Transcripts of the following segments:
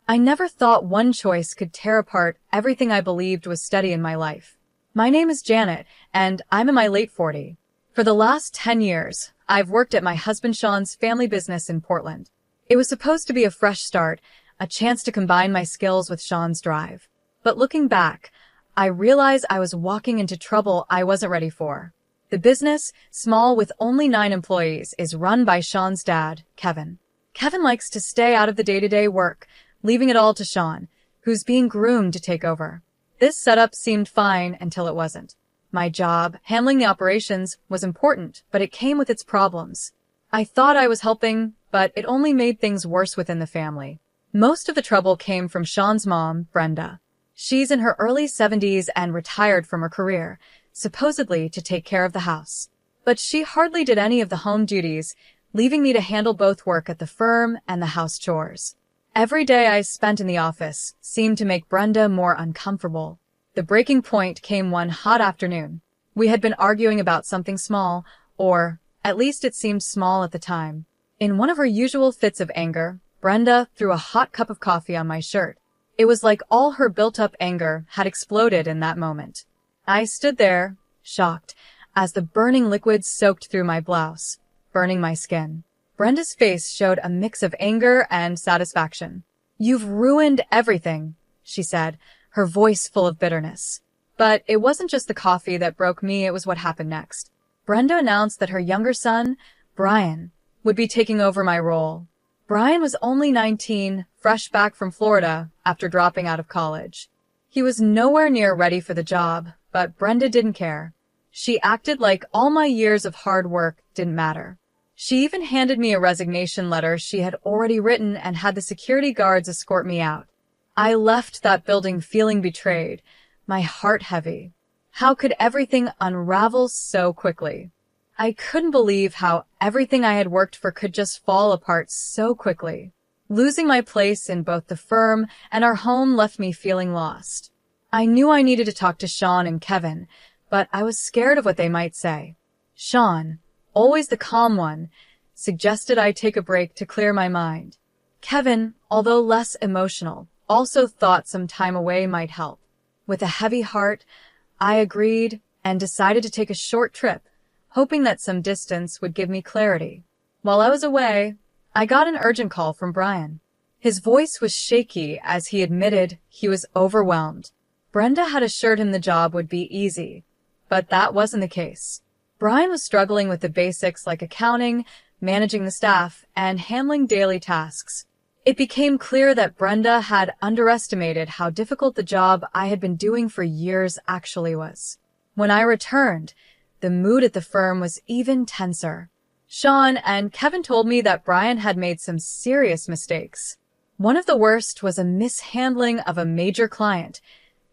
I never thought one choice could tear apart everything I believed was steady in my life. My name is Janet, and I'm in my late 40s. For the last 10 years, I've worked at my husband Sean's family business in Portland. It was supposed to be a fresh start, a chance to combine my skills with Sean's drive. But looking back, I realize I was walking into trouble I wasn't ready for. The business, small with only 9 employees, is run by Sean's dad, Kevin. Kevin likes to stay out of the day-to-day work, leaving it all to Sean, who's being groomed to take over. This setup seemed fine until it wasn't. My job, handling the operations, was important, but it came with its problems. I thought I was helping, but it only made things worse within the family. Most of the trouble came from Sean's mom, Brenda. She's in her early 70s and retired from her career, supposedly to take care of the house. But she hardly did any of the home duties, leaving me to handle both work at the firm and the house chores. Every day I spent in the office seemed to make Brenda more uncomfortable. The breaking point came one hot afternoon. We had been arguing about something small, or at least it seemed small at the time. In one of her usual fits of anger, Brenda threw a hot cup of coffee on my shirt. It was like all her built-up anger had exploded in that moment. I stood there, shocked, as the burning liquid soaked through my blouse, burning my skin. Brenda's face showed a mix of anger and satisfaction. "You've ruined everything," she said, her voice full of bitterness. But it wasn't just the coffee that broke me, it was what happened next. Brenda announced that her younger son, Brian, would be taking over my role. Brian was only 19, fresh back from Florida after dropping out of college. He was nowhere near ready for the job, but Brenda didn't care. She acted like all my years of hard work didn't matter. She even handed me a resignation letter she had already written and had the security guards escort me out. I left that building feeling betrayed, my heart heavy. How could everything unravel so quickly? I couldn't believe how everything I had worked for could just fall apart so quickly. Losing my place in both the firm and our home left me feeling lost. I knew I needed to talk to Sean and Kevin, but I was scared of what they might say. Sean, always the calm one, suggested I take a break to clear my mind. Kevin, although less emotional, also thought some time away might help. With a heavy heart, I agreed and decided to take a short trip, hoping that some distance would give me clarity. While I was away, I got an urgent call from Brian. His voice was shaky as he admitted he was overwhelmed. Brenda had assured him the job would be easy, but that wasn't the case. Brian was struggling with the basics like accounting, managing the staff, and handling daily tasks. It became clear that Brenda had underestimated how difficult the job I had been doing for years actually was. When I returned, the mood at the firm was even tenser. Sean and Kevin told me that Brian had made some serious mistakes. One of the worst was a mishandling of a major client,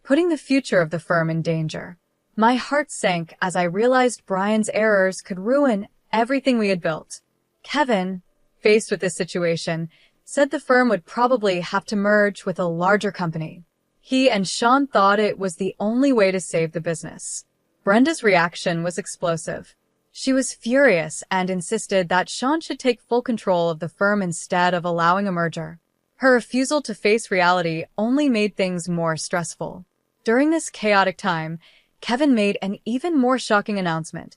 putting the future of the firm in danger. My heart sank as I realized Brian's errors could ruin everything we had built. Kevin, faced with this situation, said the firm would probably have to merge with a larger company. He and Sean thought it was the only way to save the business. Brenda's reaction was explosive. She was furious and insisted that Sean should take full control of the firm instead of allowing a merger. Her refusal to face reality only made things more stressful. During this chaotic time, Kevin made an even more shocking announcement.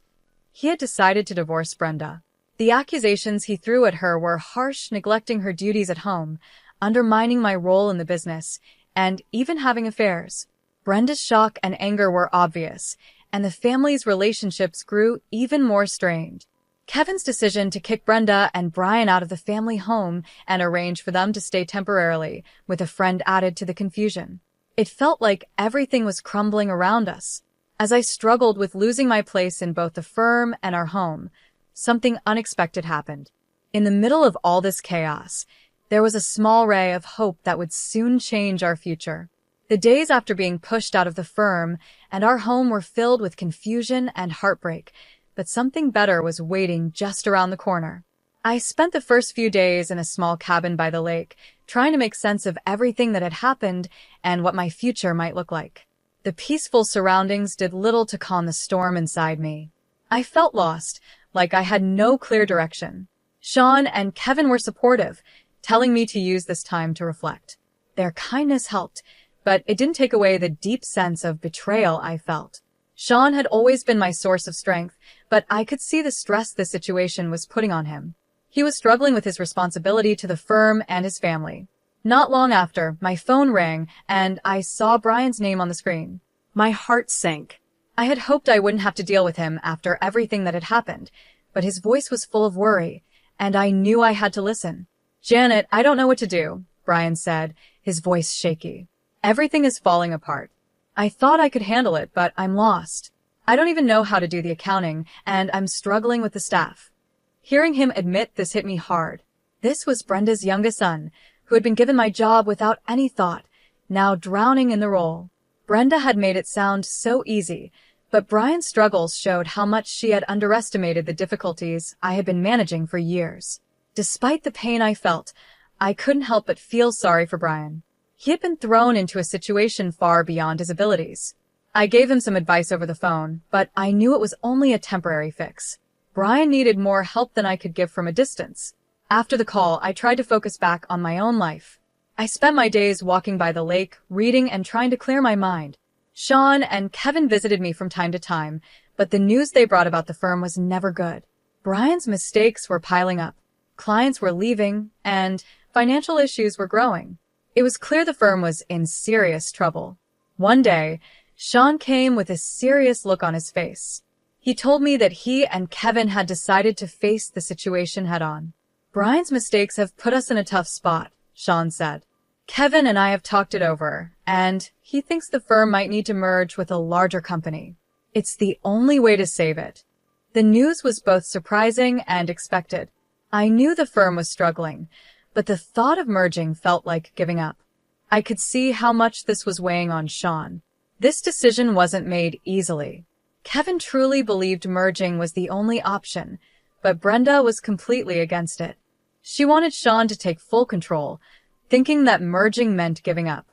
He had decided to divorce Brenda. The accusations he threw at her were harsh, neglecting her duties at home, undermining my role in the business, and even having affairs. Brenda's shock and anger were obvious, and the family's relationships grew even more strained. Kevin's decision to kick Brenda and Brian out of the family home and arrange for them to stay temporarily, with a friend added to the confusion. It felt like everything was crumbling around us. As I struggled with losing my place in both the firm and our home, something unexpected happened. In the middle of all this chaos, there was a small ray of hope that would soon change our future. The days after being pushed out of the firm and our home were filled with confusion and heartbreak, but something better was waiting just around the corner. I spent the first few days in a small cabin by the lake, trying to make sense of everything that had happened and what my future might look like. The peaceful surroundings did little to calm the storm inside me. I felt lost, like I had no clear direction. Sean and Kevin were supportive, telling me to use this time to reflect. Their kindness helped, but it didn't take away the deep sense of betrayal I felt. Sean had always been my source of strength, but I could see the stress this situation was putting on him. He was struggling with his responsibility to the firm and his family. Not long after, my phone rang, and I saw Brian's name on the screen. My heart sank. I had hoped I wouldn't have to deal with him after everything that had happened, but his voice was full of worry, and I knew I had to listen. "Janet, I don't know what to do," Brian said, his voice shaky. "Everything is falling apart. I thought I could handle it, but I'm lost. I don't even know how to do the accounting, and I'm struggling with the staff." Hearing him admit this hit me hard. This was Brenda's youngest son, who had been given my job without any thought, now drowning in the role. Brenda had made it sound so easy, but Brian's struggles showed how much she had underestimated the difficulties I had been managing for years. Despite the pain I felt, I couldn't help but feel sorry for Brian. He had been thrown into a situation far beyond his abilities. I gave him some advice over the phone, but I knew it was only a temporary fix. Brian needed more help than I could give from a distance. After the call, I tried to focus back on my own life. I spent my days walking by the lake, reading and trying to clear my mind. Sean and Kevin visited me from time to time, but the news they brought about the firm was never good. Brian's mistakes were piling up. Clients were leaving, and financial issues were growing. It was clear the firm was in serious trouble. One day, Sean came with a serious look on his face. He told me that he and Kevin had decided to face the situation head-on. "Brian's mistakes have put us in a tough spot," Sean said. "Kevin and I have talked it over, and he thinks the firm might need to merge with a larger company. It's the only way to save it." The news was both surprising and expected. I knew the firm was struggling, but the thought of merging felt like giving up. I could see how much this was weighing on Sean. This decision wasn't made easily. Kevin truly believed merging was the only option, but Brenda was completely against it. She wanted Sean to take full control, thinking that merging meant giving up.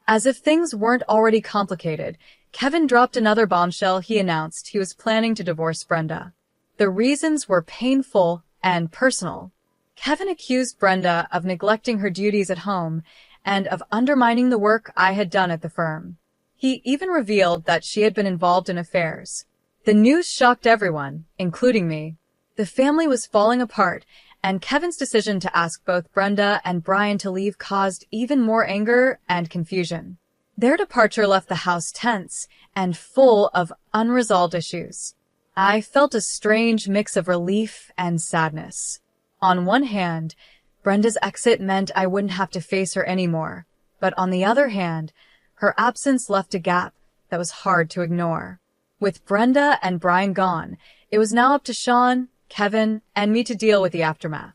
As if things weren't already complicated, Kevin dropped another bombshell. He announced he was planning to divorce Brenda. The reasons were painful and personal. Kevin accused Brenda of neglecting her duties at home and of undermining the work I had done at the firm. He even revealed that she had been involved in affairs. The news shocked everyone, including me. The family was falling apart, and Kevin's decision to ask both Brenda and Brian to leave caused even more anger and confusion. Their departure left the house tense and full of unresolved issues. I felt a strange mix of relief and sadness. On one hand, Brenda's exit meant I wouldn't have to face her anymore, but on the other hand, her absence left a gap that was hard to ignore. With Brenda and Brian gone, it was now up to Sean, Kevin, and me to deal with the aftermath.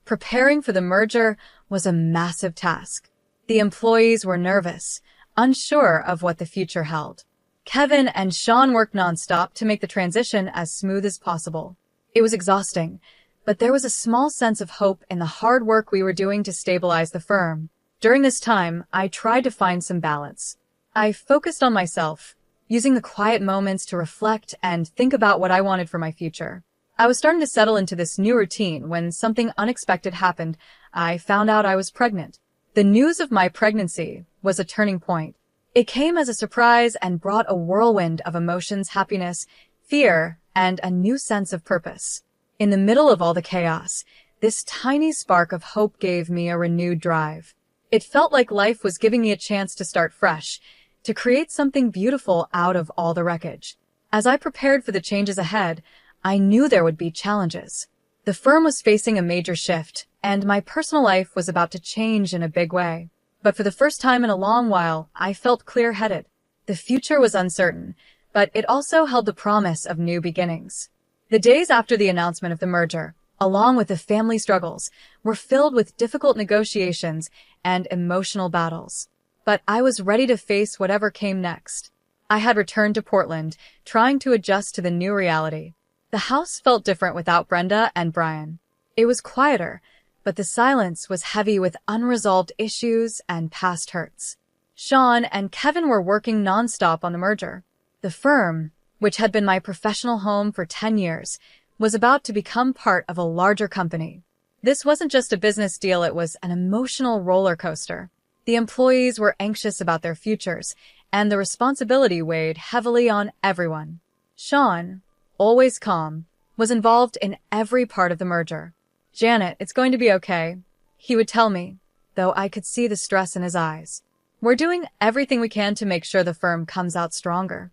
Preparing for the merger was a massive task. The employees were nervous, unsure of what the future held. Kevin and Sean worked nonstop to make the transition as smooth as possible. It was exhausting, but there was a small sense of hope in the hard work we were doing to stabilize the firm. During this time, I tried to find some balance. I focused on myself, using the quiet moments to reflect and think about what I wanted for my future. I was starting to settle into this new routine when something unexpected happened. I found out I was pregnant. The news of my pregnancy was a turning point. It came as a surprise and brought a whirlwind of emotions, happiness, fear, and a new sense of purpose. In the middle of all the chaos, this tiny spark of hope gave me a renewed drive. It felt like life was giving me a chance to start fresh, to create something beautiful out of all the wreckage. As I prepared for the changes ahead, I knew there would be challenges. The firm was facing a major shift, and my personal life was about to change in a big way. But for the first time in a long while, I felt clear-headed. The future was uncertain, but it also held the promise of new beginnings. The days after the announcement of the merger, along with the family struggles, were filled with difficult negotiations and emotional battles. But I was ready to face whatever came next. I had returned to Portland, trying to adjust to the new reality. The house felt different without Brenda and Brian. It was quieter, but the silence was heavy with unresolved issues and past hurts. Sean and Kevin were working nonstop on the merger. The firm, which had been my professional home for 10 years, was about to become part of a larger company. This wasn't just a business deal, it was an emotional roller coaster. The employees were anxious about their futures, and the responsibility weighed heavily on everyone. Sean, always calm, was involved in every part of the merger. "Janet, it's going to be okay," he would tell me, though I could see the stress in his eyes. "We're doing everything we can to make sure the firm comes out stronger."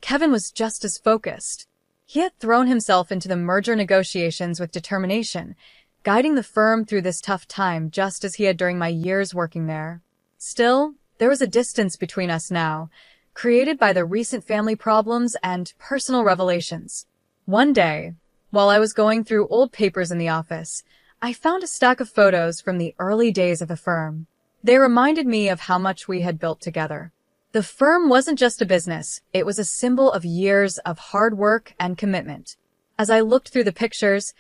Kevin was just as focused. He had thrown himself into the merger negotiations with determination, guiding the firm through this tough time just as he had during my years working there. Still, there was a distance between us now, created by the recent family problems and personal revelations. One day, while I was going through old papers in the office, I found a stack of photos from the early days of the firm. They reminded me of how much we had built together. The firm wasn't just a business, it was a symbol of years of hard work and commitment. As I looked through the pictures,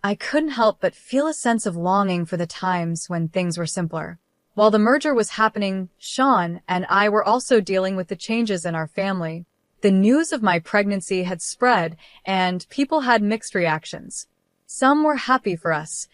I couldn't help but feel a sense of longing for the times when things were simpler. While the merger was happening, Sean and I were also dealing with the changes in our family. The news of my pregnancy had spread, and people had mixed reactions. Some were happy for us,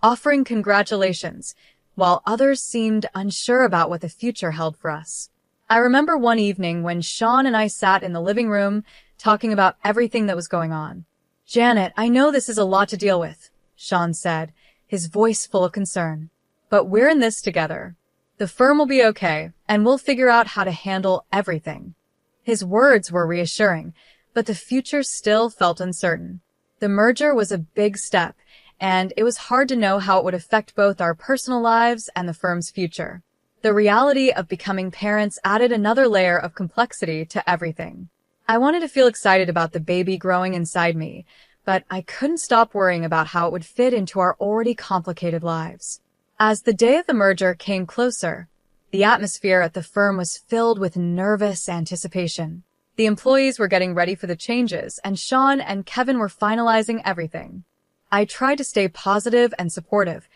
offering congratulations, while others seemed unsure about what the future held for us. I remember one evening when Sean and I sat in the living room, talking about everything that was going on. "Janet, I know this is a lot to deal with," Sean said, his voice full of concern. "But we're in this together. The firm will be okay, and we'll figure out how to handle everything." His words were reassuring, but the future still felt uncertain. The merger was a big step, and it was hard to know how it would affect both our personal lives and the firm's future. The reality of becoming parents added another layer of complexity to everything. I wanted to feel excited about the baby growing inside me, but I couldn't stop worrying about how it would fit into our already complicated lives. As the day of the merger came closer, the atmosphere at the firm was filled with nervous anticipation. The employees were getting ready for the changes, and Sean and Kevin were finalizing everything. I tried to stay positive and supportive,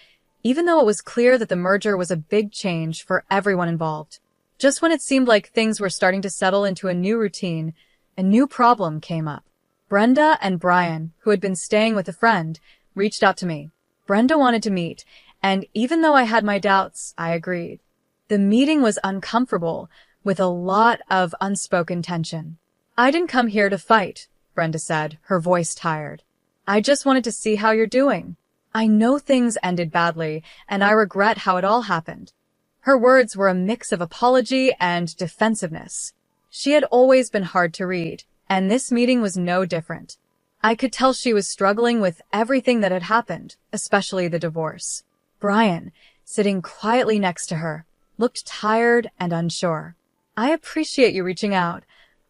even though it was clear that the merger was a big change for everyone involved. Just when it seemed like things were starting to settle into a new routine, a new problem came up. Brenda and Brian, who had been staying with a friend, reached out to me. Brenda wanted to meet, and even though I had my doubts, I agreed. The meeting was uncomfortable, with a lot of unspoken tension. "I didn't come here to fight," Brenda said, her voice tired. "I just wanted to see how you're doing. I know things ended badly, and I regret how it all happened." Her words were a mix of apology and defensiveness. She had always been hard to read, and this meeting was no different. I could tell she was struggling with everything that had happened, especially the divorce. Brian, sitting quietly next to her, looked tired and unsure. "I appreciate you reaching out,"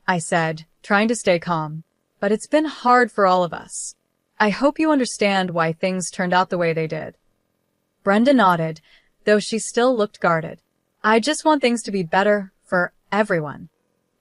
I said, trying to stay calm. "But it's been hard for all of us. I hope you understand why things turned out the way they did." Brenda nodded, though she still looked guarded. "I just want things to be better for everyone."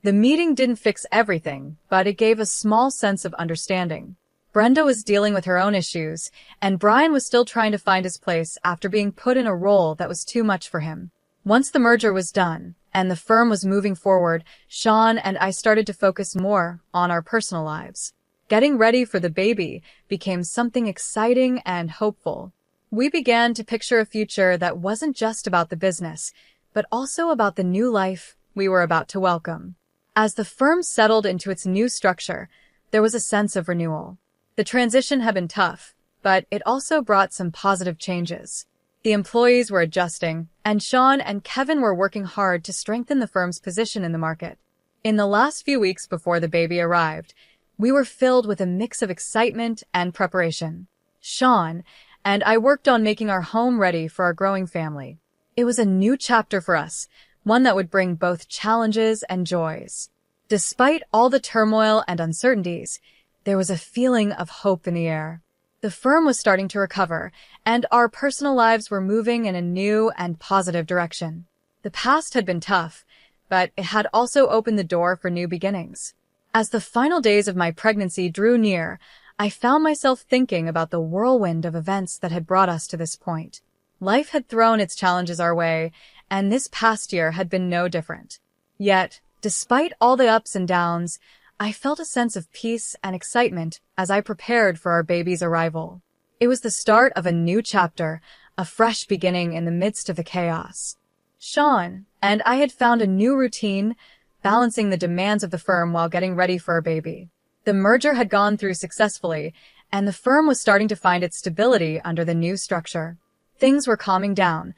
The meeting didn't fix everything, but it gave a small sense of understanding. Brenda was dealing with her own issues, and Brian was still trying to find his place after being put in a role that was too much for him. Once the merger was done, and the firm was moving forward, Sean and I started to focus more on our personal lives. Getting ready for the baby became something exciting and hopeful. We began to picture a future that wasn't just about the business, but also about the new life we were about to welcome. As the firm settled into its new structure, there was a sense of renewal. The transition had been tough, but it also brought some positive changes. The employees were adjusting, and Sean and Kevin were working hard to strengthen the firm's position in the market. In the last few weeks before the baby arrived, we were filled with a mix of excitement and preparation. Sean and I worked on making our home ready for our growing family. It was a new chapter for us, one that would bring both challenges and joys. Despite all the turmoil and uncertainties, there was a feeling of hope in the air. The firm was starting to recover, and our personal lives were moving in a new and positive direction. The past had been tough, but it had also opened the door for new beginnings. As the final days of my pregnancy drew near, I found myself thinking about the whirlwind of events that had brought us to this point. Life had thrown its challenges our way, and this past year had been no different. Yet, despite all the ups and downs, I felt a sense of peace and excitement as I prepared for our baby's arrival. It was the start of a new chapter, a fresh beginning in the midst of the chaos. Sean, and I had found a new routine, balancing the demands of the firm while getting ready for our baby. The merger had gone through successfully, and the firm was starting to find its stability under the new structure. Things were calming down,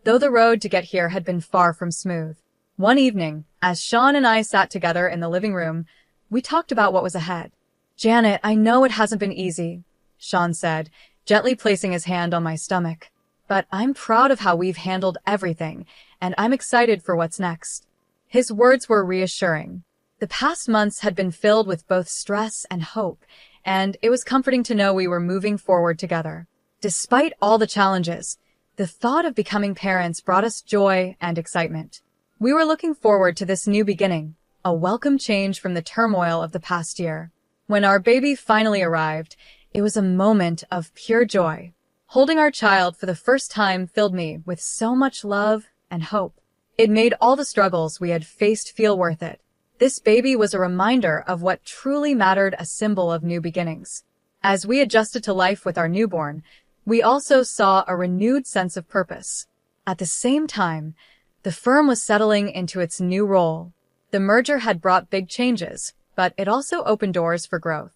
though the road to get here had been far from smooth. One evening, as Sean and I sat together in the living room, we talked about what was ahead. "Janet, I know it hasn't been easy," Sean said, gently placing his hand on my stomach. "But I'm proud of how we've handled everything, and I'm excited for what's next." His words were reassuring. The past months had been filled with both stress and hope, and it was comforting to know we were moving forward together. Despite all the challenges, the thought of becoming parents brought us joy and excitement. We were looking forward to this new beginning, a welcome change from the turmoil of the past year. When our baby finally arrived, it was a moment of pure joy. Holding our child for the first time filled me with so much love and hope. It made all the struggles we had faced feel worth it. This baby was a reminder of what truly mattered, a symbol of new beginnings. As we adjusted to life with our newborn, we also saw a renewed sense of purpose. At the same time, the firm was settling into its new role. The merger had brought big changes, but it also opened doors for growth.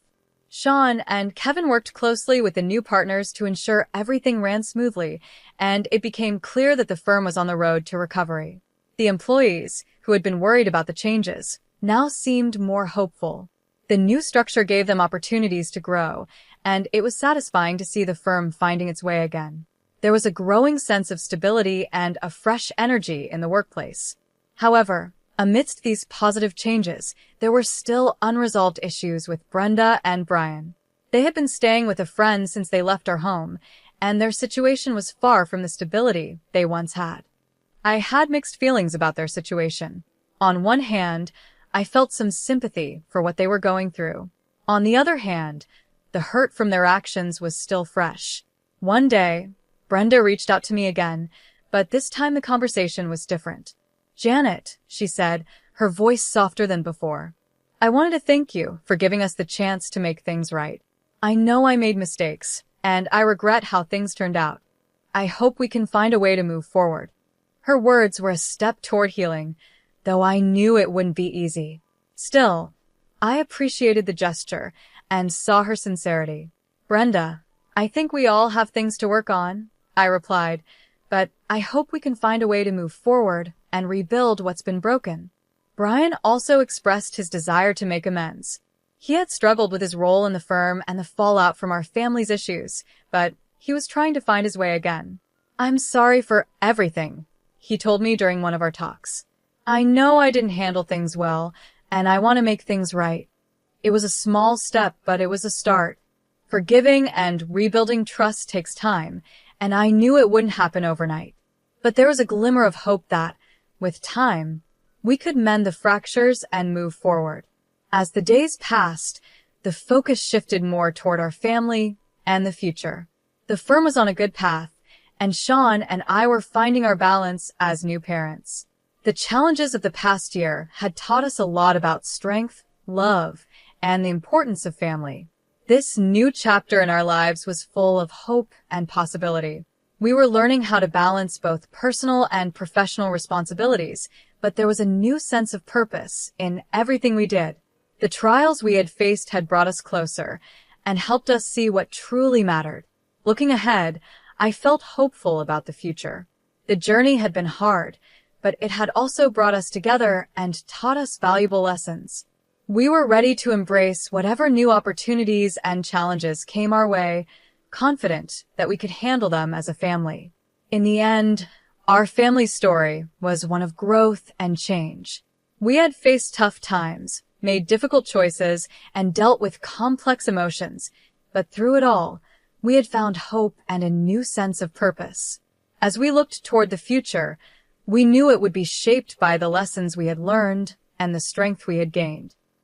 Sean and Kevin worked closely with the new partners to ensure everything ran smoothly, and it became clear that the firm was on the road to recovery. The employees, who had been worried about the changes, now seemed more hopeful. The new structure gave them opportunities to grow, and it was satisfying to see the firm finding its way again. There was a growing sense of stability and a fresh energy in the workplace. However, amidst these positive changes, there were still unresolved issues with Brenda and Brian. They had been staying with a friend since they left our home, and their situation was far from the stability they once had. I had mixed feelings about their situation. On one hand, I felt some sympathy for what they were going through. On the other hand, the hurt from their actions was still fresh. One day, Brenda reached out to me again, but this time the conversation was different. "Janet," she said, her voice softer than before. "I wanted to thank you for giving us the chance to make things right. I know I made mistakes, and I regret how things turned out. I hope we can find a way to move forward." Her words were a step toward healing, though I knew it wouldn't be easy. Still, I appreciated the gesture and saw her sincerity. "Brenda, I think we all have things to work on," I replied, "but I hope we can find a way to move forward and rebuild what's been broken." Brian also expressed his desire to make amends. He had struggled with his role in the firm and the fallout from our family's issues, but he was trying to find his way again. "I'm sorry for everything," he told me during one of our talks. "I know I didn't handle things well, and I want to make things right. It was a small step, but it was a start. Forgiving and rebuilding trust takes time, and I knew it wouldn't happen overnight. But there was a glimmer of hope that, with time, we could mend the fractures and move forward." As the days passed, the focus shifted more toward our family and the future. The firm was on a good path, and Sean and I were finding our balance as new parents. The challenges of the past year had taught us a lot about strength, love, and the importance of family. This new chapter in our lives was full of hope and possibility. We were learning how to balance both personal and professional responsibilities, but there was a new sense of purpose in everything we did. The trials we had faced had brought us closer and helped us see what truly mattered. Looking ahead, I felt hopeful about the future. The journey had been hard, but it had also brought us together and taught us valuable lessons. We were ready to embrace whatever new opportunities and challenges came our way, confident that we could handle them as a family. In the end, our family story was one of growth and change. We had faced tough times, made difficult choices, and dealt with complex emotions, but through it all, we had found hope and a new sense of purpose. As we looked toward the future, we knew it would be shaped by the lessons we had learned and the strength we had gained.